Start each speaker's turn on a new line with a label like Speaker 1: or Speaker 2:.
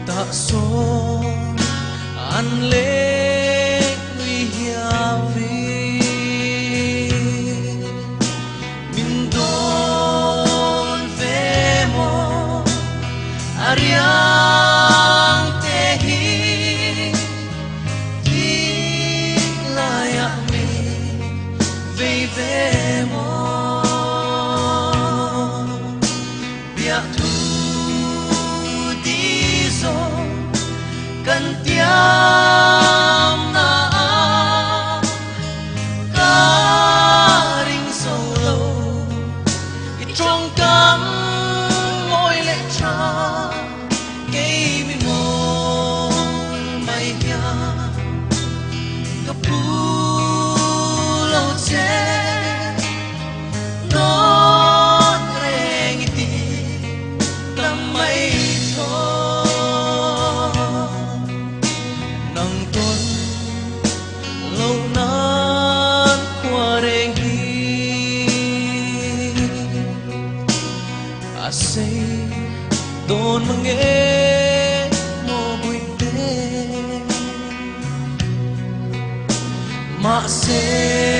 Speaker 1: ta son an lê nguy hiểm vì mình đón về mồ ariang te hi đi lại mình về mồ cần tiam na ca ring sâu lâu trong cắm môi lệ cha cây mi môn mây ya gặp pu lâu che nó reng ti tâm mây lâu nan qua rèn hi a say don mange mo buite ma se